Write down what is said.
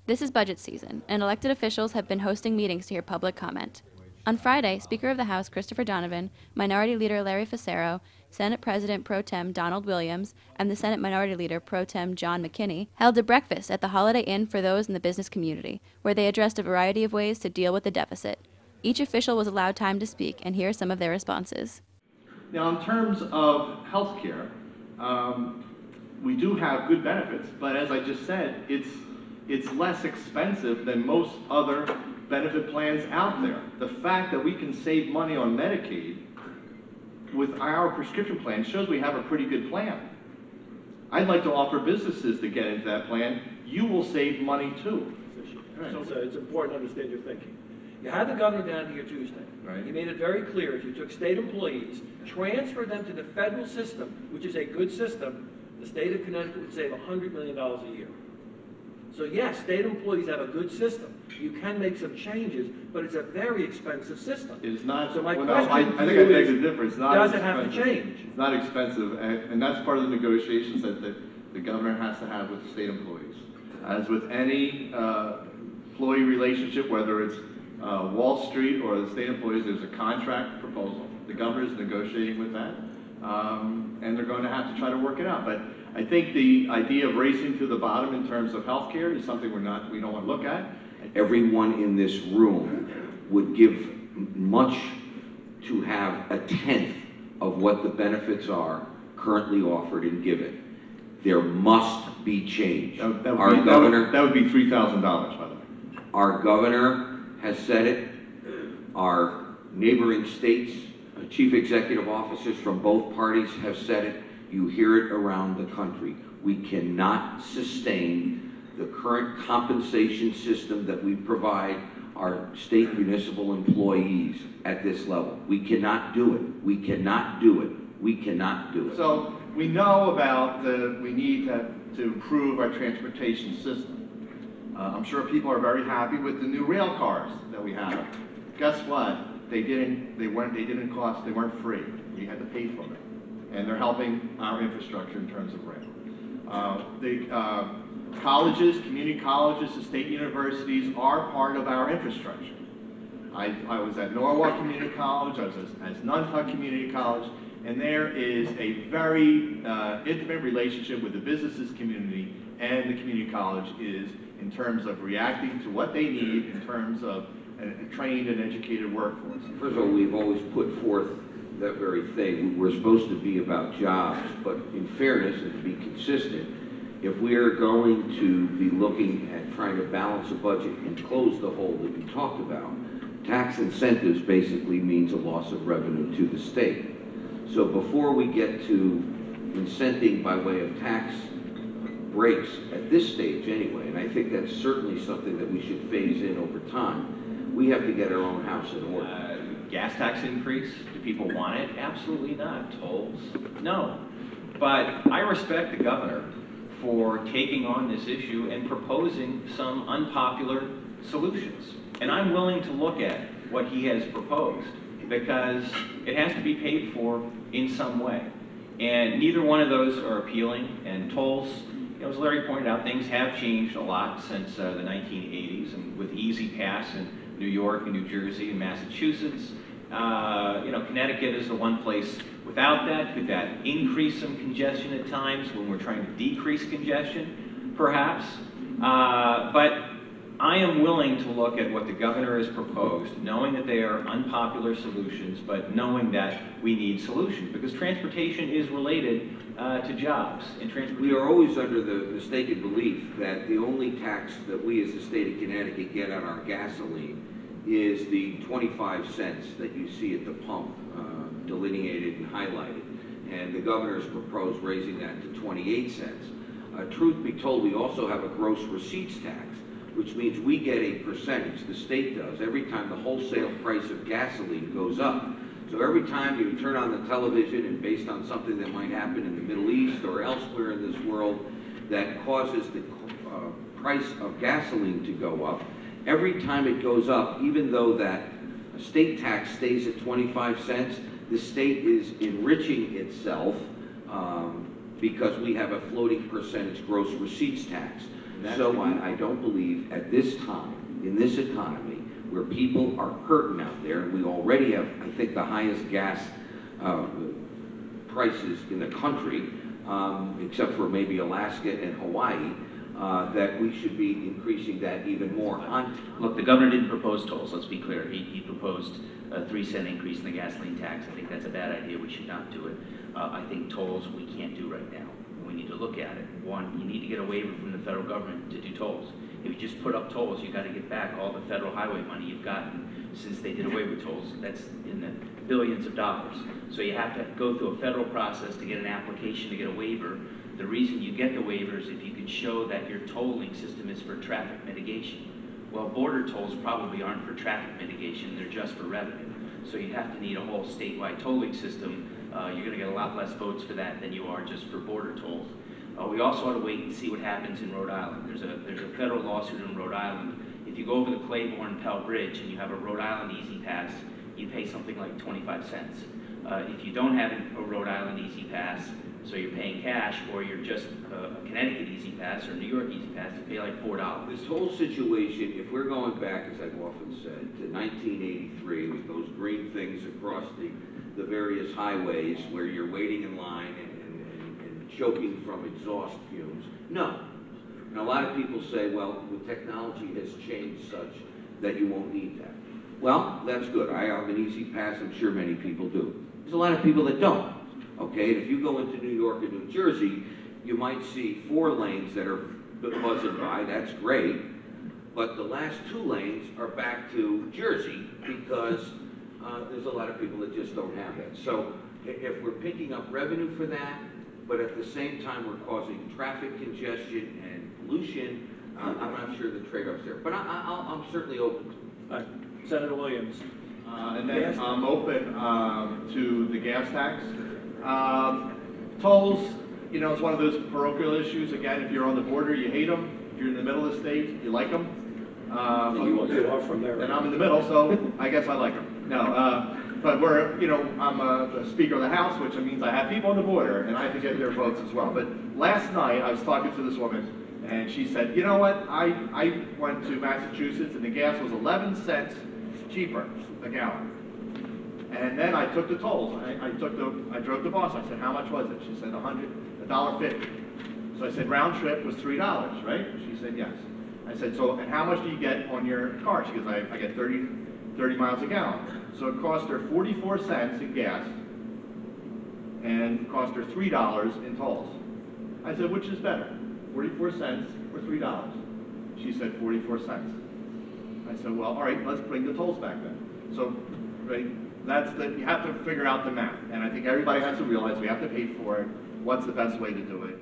This is budget season, and elected officials have been hosting meetings to hear public comment. On Friday, Speaker of the House Christopher Donovan, Minority Leader Larry Facero, Senate President Pro Tem Donald Williams, and the Senate Minority Leader Pro Tem John McKinney held a breakfast at the Holiday Inn for those in the business community, where they addressed a variety of ways to deal with the deficit. Each official was allowed time to speak, and here are some of their responses. Now, in terms of health care, we do have good benefits, but as I just said, it's less expensive than most other benefit plans out there. The fact that we can save money on Medicaid with our prescription plan shows we have a pretty good plan. I'd like to offer businesses to get into that plan. You will save money too. Right. So it's important to understand your thinking. You had the governor down here Tuesday. Right. He made it very clear if you took state employees, transferred them to the federal system, which is a good system, the state of Connecticut would save $100 million a year. So yes, state employees have a good system. You can make some changes, but it's a very expensive system. It's not. So my well, question no, I think I beg the difference. Does it have to change? It's not expensive, and that's part of the negotiations that the governor has to have with state employees. As with any employee relationship, whether it's Wall Street or the state employees, there's a contract proposal. The governor is negotiating with that, and they're going to have to try to work it out. But I think the idea of racing to the bottom in terms of health care is something we don't want to look at. Everyone in this room would give much to have a tenth of what the benefits are currently offered and given. There must be change. That would be $3,000, by the way. Our governor has said it. Our neighboring states, chief executive officers from both parties have said it. You hear it around the country. We cannot sustain the current compensation system that we provide our state municipal employees at this level. We cannot do it. We cannot do it. We cannot do it. So we know about we need to improve our transportation system. I'm sure people are very happy with the new rail cars that we have. Guess what? They weren't free. We had to pay for them. And they're helping our infrastructure in terms of rail. The colleges, community colleges, the state universities are part of our infrastructure. I was at Norwalk Community College, I was at Nantucket Community College, and there is a very intimate relationship with the businesses community and the community college is in terms of reacting to what they need in terms of a trained and educated workforce. First of all, we've always put forth that very thing. We're supposed to be about jobs, but in fairness and to be consistent, if we are going to be looking at trying to balance a budget and close the hole that we talked about, tax incentives basically means a loss of revenue to the state. So before we get to incenting by way of tax breaks, at this stage anyway, and I think that's certainly something that we should phase in over time, we have to get our own house in order. Gas tax increase, do people want it? Absolutely not. Tolls? No. But I respect the governor for taking on this issue and proposing some unpopular solutions. And I'm willing to look at what he has proposed because it has to be paid for in some way. And neither one of those are appealing. And tolls, you know, as Larry pointed out, things have changed a lot since the 1980s, and with Easy Pass in New York and New Jersey and Massachusetts. You know, Connecticut is the one place without that. Could that increase some congestion at times when we're trying to decrease congestion? Perhaps. But I am willing to look at what the governor has proposed, knowing that they are unpopular solutions, but knowing that we need solutions, because transportation is related to jobs. And we are always under the mistaken belief that the only tax that we as the state of Connecticut get on our gasoline is the 25 cents that you see at the pump, delineated and highlighted. And the governor's proposed raising that to 28 cents. Truth be told, we also have a gross receipts tax, which means we get a percentage, the state does, every time the wholesale price of gasoline goes up. So every time you turn on the television and based on something that might happen in the Middle East or elsewhere in this world that causes the price of gasoline to go up, every time it goes up, even though that state tax stays at 25 cents, the state is enriching itself because we have a floating percentage gross receipts tax. So I don't believe at this time, in this economy, where people are hurting out there, and we already have, I think, the highest gas prices in the country, except for maybe Alaska and Hawaii, that we should be increasing that even more. Look, the governor didn't propose tolls, let's be clear. He proposed a 3-cent increase in the gasoline tax. I think that's a bad idea. We should not do it. I think tolls we can't do right now. We need to look at it. One, you need to get a waiver from the federal government to do tolls. If you just put up tolls, you got to get back all the federal highway money you've gotten since they did away with tolls. That's in the billions of dollars. So you have to go through a federal process to get an application to get a waiver. The reason you get the waiver is if you can show that your tolling system is for traffic mitigation. Well, border tolls probably aren't for traffic mitigation, they're just for revenue. So you have to need a whole statewide tolling system. You're going to get a lot less votes for that than you are just for border tolls. We also ought to wait and see what happens in Rhode Island. There's a federal lawsuit in Rhode Island. If you go over the Claiborne-Pell Bridge and you have a Rhode Island Easy Pass, you pay something like 25 cents. If you don't have a Rhode Island Easy Pass, so you're paying cash, or you're just a Connecticut Easy Pass or New York Easy Pass, you pay like $4. This whole situation, if we're going back, as I've often said, to 1983 with those green things across the various highways where you're waiting in line and choking from exhaust fumes, no. And a lot of people say, well, the technology has changed such that you won't need that. Well, that's good. I have an Easy Pass, I'm sure many people do. There's a lot of people that don't. Okay, and if you go into New York and New Jersey, you might see 4 lanes that are buzzing by, that's great, but the last 2 lanes are back to Jersey because there's a lot of people that just don't have that. So if we're picking up revenue for that, but at the same time we're causing traffic congestion and pollution, I'm not sure the trade-off's there, but I'm certainly open to it. Senator Williams. And then I'm open to the gas tax. Tolls, you know, it's one of those parochial issues. Again, if you're on the border, you hate them. If you're in the middle of the state, you like them. You are from there. And I'm in the middle, so I guess I like them. No, but we're, you know, I'm the Speaker of the House, which means I have people on the border, and I have to get their votes as well. But last night, I was talking to this woman, and she said, you know what, I went to Massachusetts, and the gas was 11 cents cheaper a gallon. And then I took the tolls. I drove the bus. I said, how much was it? She said, $1.50. So I said, round trip was $3, right? She said, yes. I said, so, and how much do you get on your car? She goes, I get 30 miles a gallon. So it cost her 44 cents in gas and cost her $3 in tolls. I said, which is better, 44 cents or $3? She said, 44 cents. I said, well, all right, let's bring the tolls back then. So, right, you have to figure out the math. And I think everybody has to realize we have to pay for it. What's the best way to do it?